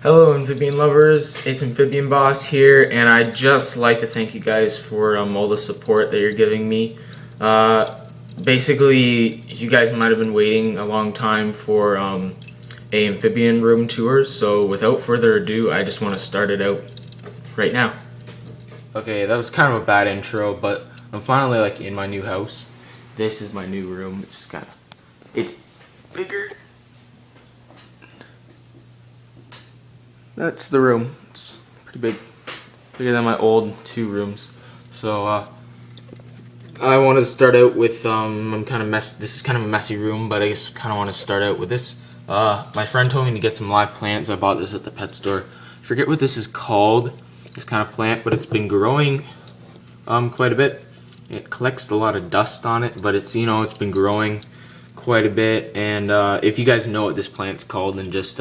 Hello Amphibian lovers, it's AmphibianBoss here, and I'd just like to thank you guys for all the support that you're giving me. Basically, you guys might have been waiting a long time for a amphibian room tour, so without further ado, I just want to start it out right now. Okay, that was kind of a bad intro, but I'm finally in my new house. This is my new room. It's bigger. That's the room. It's pretty big, bigger than my old 2 rooms. So I wanted to start out with This is kind of a messy room, but I just kind of want to start out with this. My friend told me to get some live plants. I bought this at the pet store. I forget what this is called, this kind of plant, but it's been growing quite a bit. It collects a lot of dust on it, but it's it's been growing quite a bit. And if you guys know what this plant's called, then just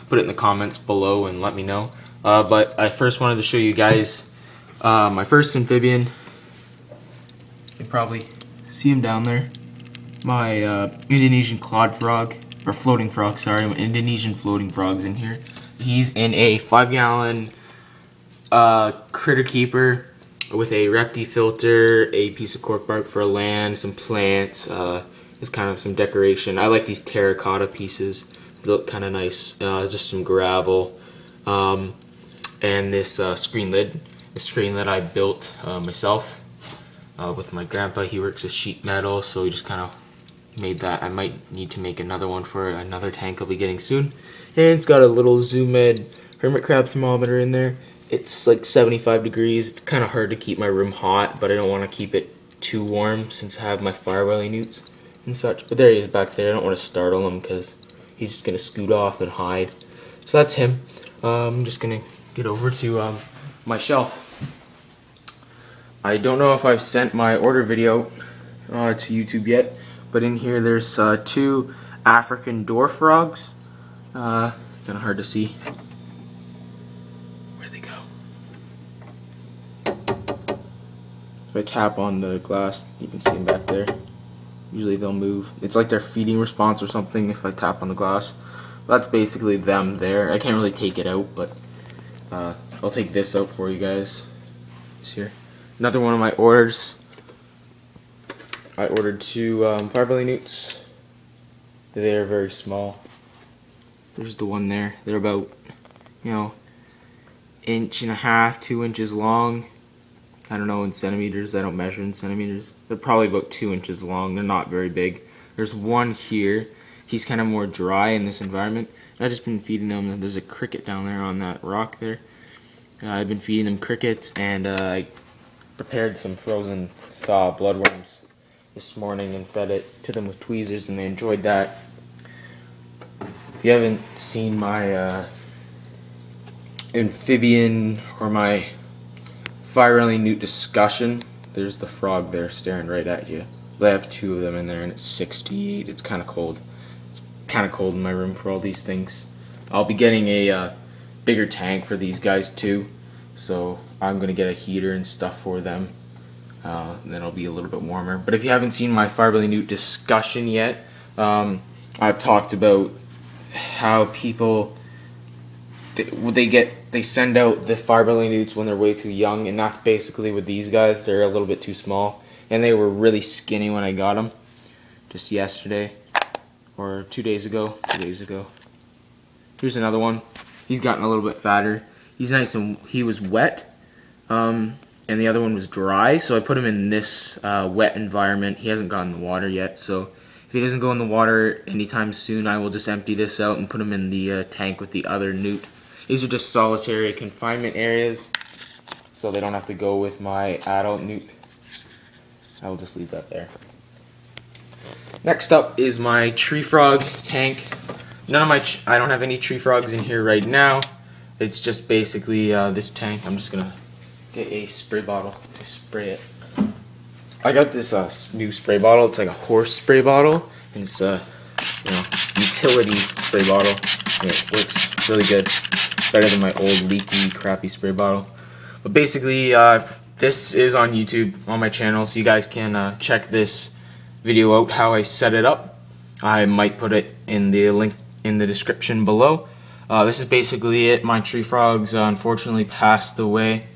put it in the comments below and let me know. But I first wanted to show you guys my first amphibian. You can probably see him down there. My Indonesian clawed frog, or floating frog, sorry, my Indonesian floating frog's in here. He's in a 5-gallon critter keeper with a Repti filter, a piece of cork bark for land, some plants, just kind of some decoration. I like these terracotta pieces. They look kind of nice. Just some gravel, and this screen lid. A screen that I built myself with my grandpa. He works with sheet metal, so we just kind of made that. I might need to make another one for another tank I'll be getting soon. And it's got a little Zoom Med hermit crab thermometer in there. It's like 75 degrees. It's kind of hard to keep my room hot, but I don't want to keep it too warm since I have my fire-welly newts and such. But there he is back there. I don't want to startle him because he's just going to scoot off and hide. So that's him. I'm just going to get over to my shelf. I don't know if I've sent my order video to YouTube yet, but in here there's 2 African dwarf frogs. Kind of hard to see. Where'd they go? If I tap on the glass, you can see them back there. Usually they'll move. It's like their feeding response or something if I tap on the glass. That's basically them there. I can't really take it out, but I'll take this out for you guys. It's here. Another one of my orders. I ordered 2 fire-belly newts. They're very small. There's the one there. They're about, 1.5, 2 inches long. I don't know in centimeters. I don't measure in centimeters. They're probably about 2 inches long. They're not very big. There's one here. He's kind of more dry in this environment. I've just been feeding them. There's a cricket down there on that rock there. I've been feeding them crickets, and I prepared some frozen thaw bloodworms this morning and fed it to them with tweezers, and they enjoyed that. If you haven't seen my amphibian or my fire-welly newt discussion, there's the frog there staring right at you. I have 2 of them in there, and it's 68. It's kind of cold. It's kind of cold in my room for all these things. I'll be getting a bigger tank for these guys too, so I'm gonna get a heater and stuff for them. Then it'll be a little bit warmer. But if you haven't seen my fire-welly newt discussion yet, I've talked about how people they send out the fire-belly newts when they're way too young, and that's basically with these guys. They're a little bit too small, and they were really skinny when I got them just yesterday or 2 days ago. 2 days ago. Here's another one. He's gotten a little bit fatter. He's nice, and he was wet, and the other one was dry, so I put him in this wet environment. He hasn't gotten in the water yet, so if he doesn't go in the water anytime soon, I will just empty this out and put him in the tank with the other newt. These are just solitary confinement areas, so they don't have to go with my adult newt. I will just leave that there. Next up is my tree frog tank. I don't have any tree frogs in here right now. It's just basically this tank. I'm just gonna get a spray bottle to spray it. I got this new spray bottle. It's like a horse spray bottle, and it's a utility spray bottle, and it works really good. Better than my old leaky, crappy spray bottle. But basically, this is on YouTube on my channel, so you guys can check this video out how I set it up. I might put it in the link in the description below. This is basically it. My tree frogs unfortunately passed away,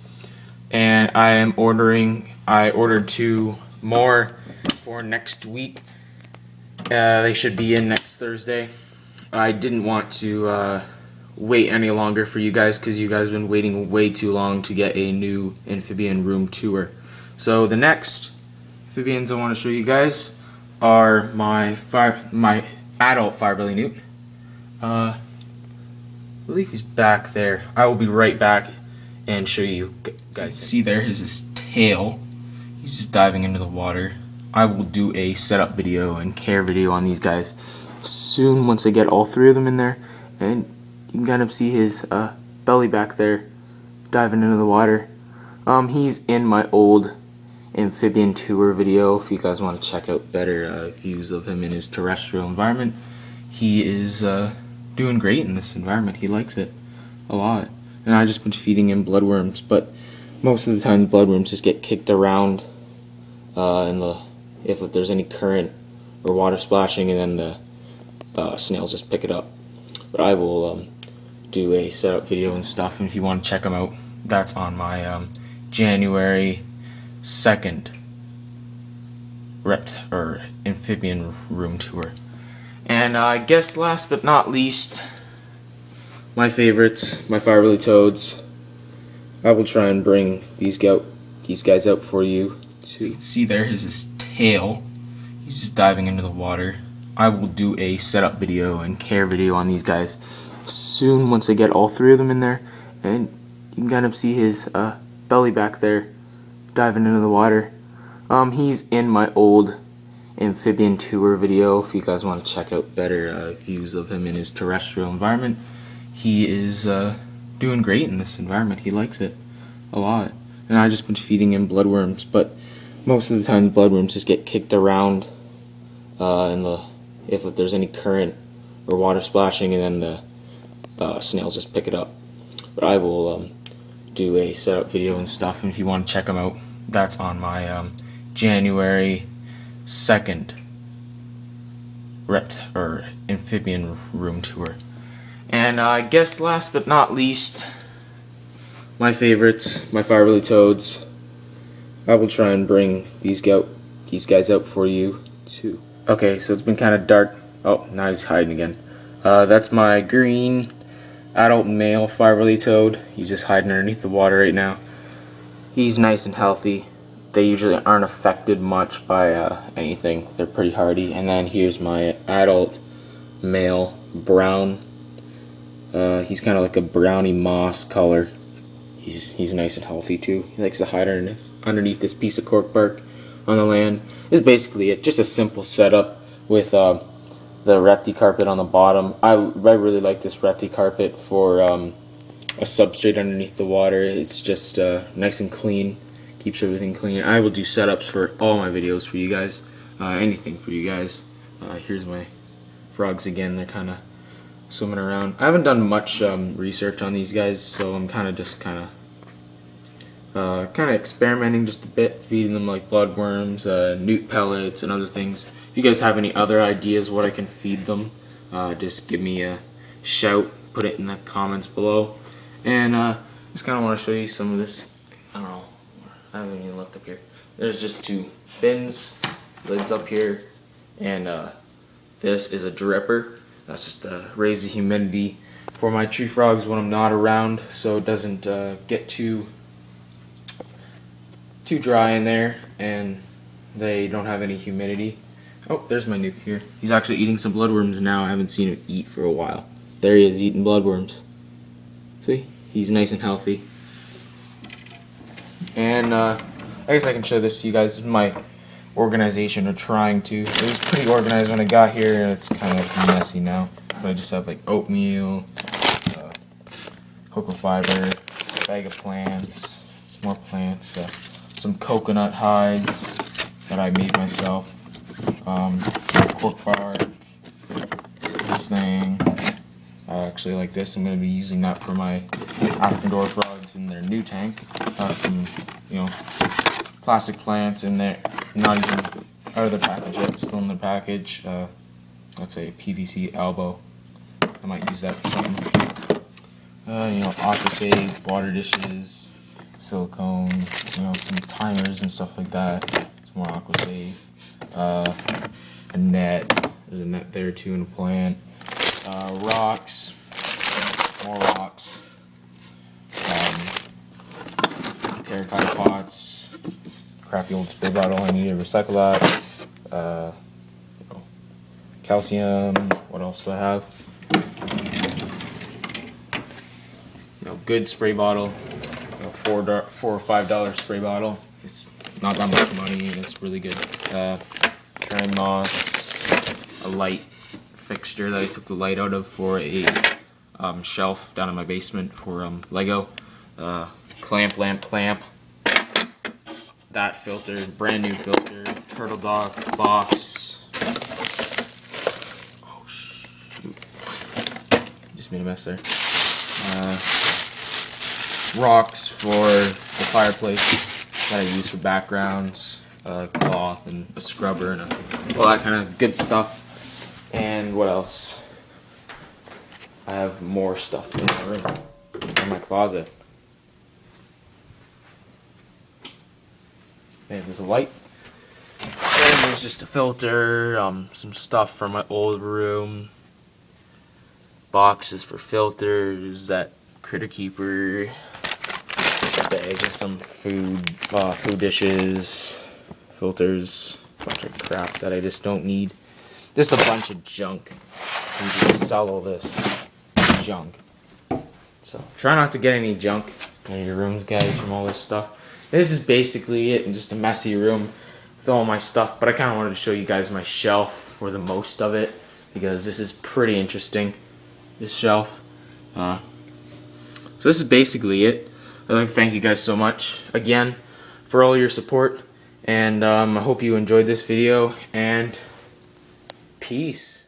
and I ordered 2 more for next week. They should be in next Thursday. I didn't want to wait any longer for you guys because you guys have been waiting way too long to get a new amphibian room tour. So the next amphibians I want to show you guys are my adult fire-belly newt. I believe he's back there. I will be right back and show you guys. See, there is his tail. He's just diving into the water. I will do a setup video and care video on these guys soon once I get all 3 of them in there, and you can kind of see his belly back there diving into the water. He's in my old amphibian tour video if you guys want to check out better views of him in his terrestrial environment. He is doing great in this environment. He likes it a lot, and I just been feeding him bloodworms, but most of the time the bloodworms just get kicked around if there's any current or water splashing, and then the snails just pick it up. But I will do a setup video and stuff, and if you want to check them out, that's on my January 2nd amphibian room tour. And I guess last but not least, my favorites, my fire-belly toads. I will try and bring these guys out for you. So you can see there is his tail. He's just diving into the water. I will do a setup video and care video on these guys soon once I get all 3 of them in there, and you can kind of see his belly back there diving into the water. He's in my old amphibian tour video if you guys want to check out better views of him in his terrestrial environment. He is doing great in this environment. He likes it a lot, and I just been feeding him bloodworms, but most of the time the bloodworms just get kicked around if there's any current or water splashing, and then the snails just pick it up. But I will do a setup video and stuff, and if you want to check them out, that's on my January 2nd amphibian room tour. And I guess last but not least, my favorites, my fire-belly toads. I will try and bring these guys out for you too. Okay, so it's been kind of dark. Oh, now he's hiding again. That's my green adult male fire-belly toad. He's just hiding underneath the water right now. He's nice and healthy. They usually aren't affected much by anything. They're pretty hardy. And then here's my adult male brown. He's kind of like a browny moss color. He's nice and healthy too. He likes to hide underneath this piece of cork bark on the land. This is basically it. Just a simple setup with the repti carpet on the bottom. I really like this repti carpet for a substrate underneath the water. It's just nice and clean. Keeps everything clean. I will do setups for all my videos for you guys. Anything for you guys. Here's my frogs again. They're kind of swimming around. I haven't done much research on these guys, so I'm kind of experimenting just a bit, feeding them like bloodworms, newt pellets, and other things. If you guys have any other ideas what I can feed them, just give me a shout, put it in the comments below. And just kind of want to show you some of this. I don't know, I haven't even looked up here. There's just 2 bins, lids up here, and this is a dripper. That's just to raise the humidity for my tree frogs when I'm not around, so it doesn't get too dry in there and they don't have any humidity. Oh, there's my newt here. He's actually eating some bloodworms now. I haven't seen him eat for a while. There he is, eating bloodworms. See? He's nice and healthy. And I guess I can show this to you guys. This is my organization, or trying to. It was pretty organized when I got here, and it's kind of messy now. But I just have like oatmeal, cocoa fiber, bag of plants, some more plants, some coconut hides that I made myself, cork bark, this thing. I actually like this. I'm going to be using that for my African dwarf frogs in their new tank. Some, plastic plants in there, not even out of the package yet, still in the package. That's a PVC elbow. I might use that for something. You know, autosave, water dishes, silicone, you know, some timers and stuff like that. Some more aquasave. A net. There's a net there too in a plant. Rocks. More rocks. Terracotta pots. Crappy old spray bottle. I need to recycle that. Calcium. What else do I have? Good spray bottle. $4 or $5 spray bottle. It's not that much money. It's really good. Carrying moss. A light fixture that I took the light out of for a shelf down in my basement for Lego. Clamp. That filter, brand new filter. Turtle dog box. Oh shoot! Just made a mess there. Rocks for the fireplace that I use for backgrounds. Cloth and a scrubber and all that kind of good stuff. And what else? I have more stuff in my room, in my closet. Okay, there's a light. And there's just a filter, some stuff from my old room. Boxes for filters, that critter keeper bag with some food, food dishes, filters, a bunch of crap that I just don't need. Just a bunch of junk. You just sell all this junk. So try not to get any junk in your rooms, guys, from all this stuff. This is basically it, and just a messy room with all my stuff. But I kind of wanted to show you guys my shelf for the most of it, because this is pretty interesting. This shelf. So this is basically it. I'd like to thank you guys so much again for all your support, and I hope you enjoyed this video, and peace.